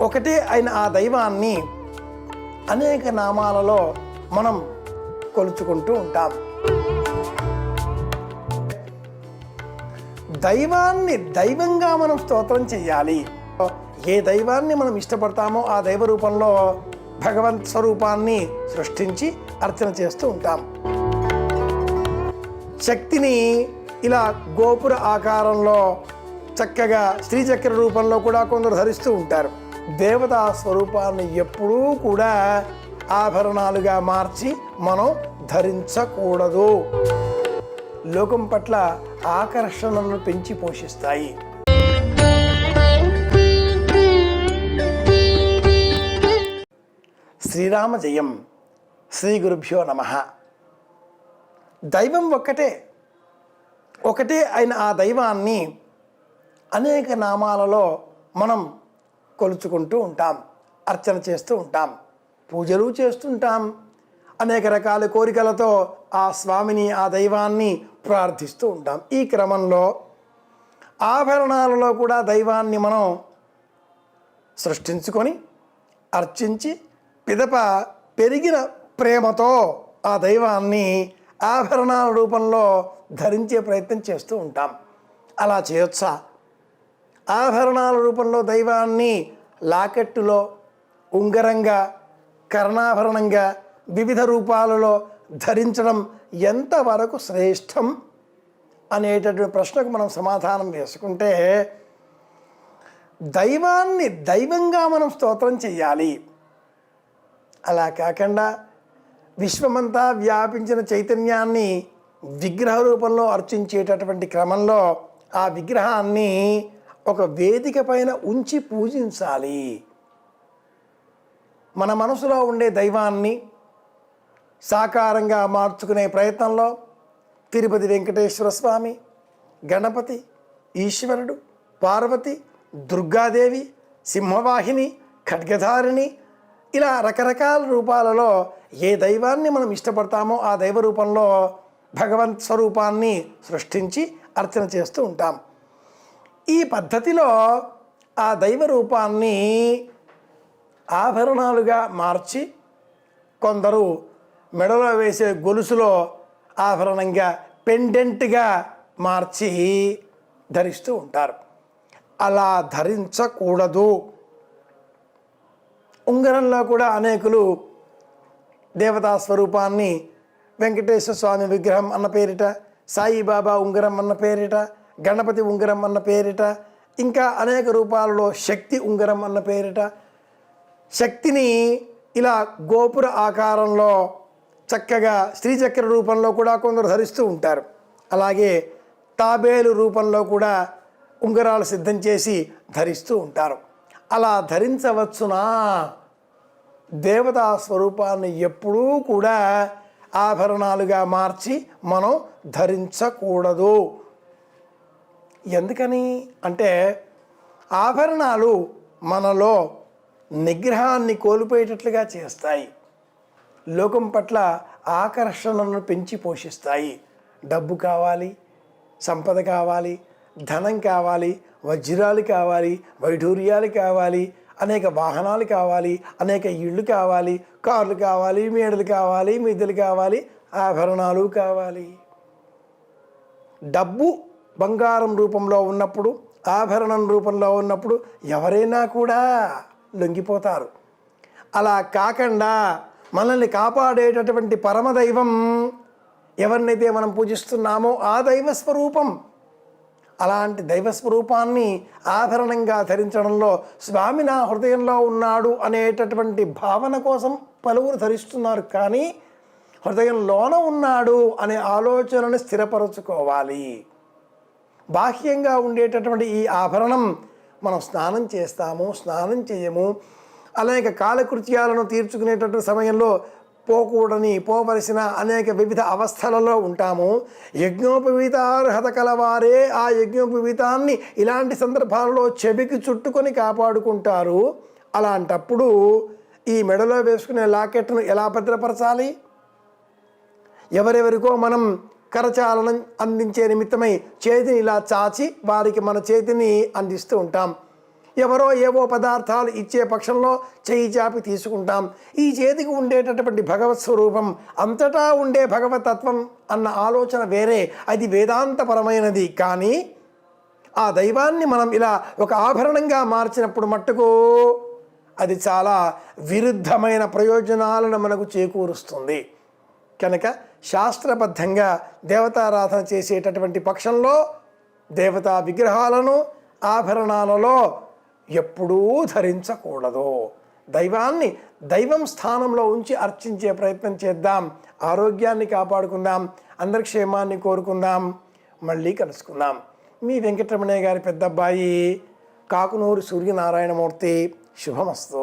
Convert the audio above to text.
ఒకటే అయిన ఆ దైవాన్ని అనేక నామాలలో మనం కొలుచుకుంటూ ఉంటాం. దైవాన్ని దైవంగా మనం స్తోత్రం చేయాలి. ఏ దైవాన్ని మనం ఇష్టపడతామో ఆ దైవ రూపంలో భగవంత్ స్వరూపాన్ని సృష్టించి అర్చన చేస్తూ ఉంటాం. శక్తిని ఇలా గోపుర ఆకారంలో చక్కగా శ్రీచక్ర రూపంలో కూడా కొందరు ధరిస్తూ ఉంటారు. దేవతా స్వరూపాన్ని ఎప్పుడూ కూడా ఆభరణాలుగా మార్చి మనం ధరించకూడదు. లోకం పట్ల ఆకర్షణను పెంచి పోషిస్తాయి. శ్రీరామ జయం. శ్రీ గురుభ్యో నమః. దైవం ఒకటే అయిన ఆ దైవాన్ని అనేక నామాలలో మనం కొలుచుకుంటూ ఉంటాం, అర్చన చేస్తూ ఉంటాం, పూజలు చేస్తుంటాం. అనేక రకాల కోరికలతో ఆ స్వామిని ఆ దైవాన్ని ప్రార్థిస్తూ ఉంటాం. ఈ క్రమంలో ఆభరణాలలో కూడా దైవాన్ని మనం సృష్టించుకొని అర్చించి పిదప పెరిగిన ప్రేమతో ఆ దైవాన్ని ఆభరణాల రూపంలో ధరించే ప్రయత్నం చేస్తూ ఉంటాం. అలా చేయొచ్చా? ఆభరణాల రూపంలో దైవాన్ని లాకెట్టులో, ఉంగరంగా, కర్ణాభరణంగా వివిధ రూపాలలో ధరించడం ఎంతవరకు శ్రేష్టం అనేటటువంటి ప్రశ్నకు మనం సమాధానం వేసుకుంటే, దైవాన్ని దైవంగా మనం స్తోత్రం చేయాలి. అలా కాకుండా విశ్వమంతా వ్యాపించిన చైతన్యాన్ని విగ్రహ రూపంలో అర్చించేటటువంటి క్రమంలో ఆ విగ్రహాన్ని ఒక వేదిక పైన ఉంచి పూజించాలి. మన మనసులో ఉండే దైవాన్ని సాకారంగా మార్చుకునే ప్రయత్నంలో తిరుపతి వెంకటేశ్వర స్వామి, గణపతి, ఈశ్వరుడు, పార్వతి, దుర్గాదేవి, సింహవాహిని, ఖడ్గధారిణి ఇలా రకరకాల రూపాలలో ఏ దైవాన్ని మనం ఇష్టపడతామో ఆ దైవ రూపంలో భగవంత్ స్వరూపాన్ని సృష్టించి అర్చన చేస్తూ ఉంటాం. ఈ పద్ధతిలో ఆ దైవ రూపాన్ని ఆభరణాలుగా మార్చి కొందరు మెడలో వేసే గొలుసులో ఆభరణంగా పెండెంట్గా మార్చి ధరిస్తూ ఉంటారు. అలా ధరించకూడదు. ఉంగరంలో కూడా అనేకులు దేవతా స్వరూపాన్ని వెంకటేశ్వర స్వామి విగ్రహం అన్న పేరిట, సాయిబాబా ఉంగరం అన్న పేరిట, గణపతి ఉంగరం అన్న పేరిట, ఇంకా అనేక రూపాలలో శక్తి ఉంగరం అన్న పేరిట శక్తిని ఇలా గోపుర ఆకారంలో చక్కగా శ్రీచక్ర రూపంలో కూడా కొందరు ధరిస్తూ ఉంటారు. అలాగే తాబేలు రూపంలో కూడా ఉంగరాలు సిద్ధం చేసి ధరిస్తూ ఉంటారు. అలా ధరించవచ్చునా? దేవతా స్వరూపాన్ని ఎప్పుడూ కూడా ఆభరణాలుగా మార్చి మనం ధరించకూడదు. ఎందుకని అంటే ఆభరణాలు మనలో నిగ్రహాన్ని కోల్పోయేటట్లుగా చేస్తాయి. లోకం పట్ల ఆకర్షణను పెంచి పోషిస్తాయి. డబ్బు కావాలి, సంపద కావాలి, ధనం కావాలి, వజ్రాలు కావాలి, వైఢూర్యాలు కావాలి, అనేక వాహనాలు కావాలి, అనేక ఇళ్ళు కావాలి, కార్లు కావాలి, మేడలు కావాలి, మిద్దెలు కావాలి, ఆభరణాలు కావాలి. డబ్బు బంగారం రూపంలో ఉన్నప్పుడు, ఆభరణం రూపంలో ఉన్నప్పుడు ఎవరైనా కూడా లొంగిపోతారు. అలా కాకుండా మనల్ని కాపాడేటటువంటి పరమదైవం ఎవరినైతే మనం పూజిస్తున్నామో ఆ దైవ స్వరూపం, అలాంటి దైవస్వరూపాన్ని ఆభరణంగా ధరించడంలో స్వామి నా హృదయంలో ఉన్నాడు అనేటటువంటి భావన కోసం పలువురు ధరిస్తున్నారు. కానీ హృదయంలోన ఉన్నాడు అనే ఆలోచనను స్థిరపరచుకోవాలి. బాహ్యంగా ఉండేటటువంటి ఈ ఆభరణం మనం స్నానం చేస్తాము, స్నానం చేయము, అనేక కాలకృత్యాలను తీర్చుకునేటటువంటి సమయంలో పోవలసిన అనేక వివిధ అవస్థలలో ఉంటాము. యజ్ఞోపవీతార్హత కలవారే ఆ యజ్ఞోపవీతాన్ని ఇలాంటి సందర్భాలలో చెవికి చుట్టుకొని కాపాడుకుంటారు. అలాంటప్పుడు ఈ మెడలో వేసుకునే లాకెట్ను ఎలా భద్రపరచాలి? ఎవరెవరికో మనం కరచాలనం అందించే నిమిత్తమై చేతిని ఇలా చాచి వారికి మన చేతిని అందిస్తూ ఉంటాం. ఎవరో ఏవో పదార్థాలు ఇచ్చే పక్షంలో చేయి చాపి తీసుకుంటాం. ఈ చేతికి ఉండేటటువంటి భగవత్ స్వరూపం, అంతటా ఉండే భగవతత్వం అన్న ఆలోచన వేరే, అది వేదాంతపరమైనది. కానీ ఆ దైవాన్ని మనం ఇలా ఒక ఆభరణంగా మార్చినప్పుడు మట్టుకు అది చాలా విరుద్ధమైన ప్రయోజనాలను మనకు చేకూరుస్తుంది. కనుక శాస్త్రబద్ధంగా దేవతారాధన చేసేటటువంటి పక్షంలో దేవతా విగ్రహాలను ఆభరణాలలో ఎప్పుడూ ధరించకూడదు. దైవాన్ని దైవం స్థానంలో ఉంచి అర్చించే ప్రయత్నం చేద్దాం. ఆరోగ్యాన్ని కాపాడుకుందాం, అందరి క్షేమాన్ని కోరుకుందాం. మళ్ళీ కలుసుకుందాం. మీ వెంకటరమణయ్య గారి పెద్ద అబ్బాయి కాకునూరు సూర్యనారాయణమూర్తి. శుభమస్తు.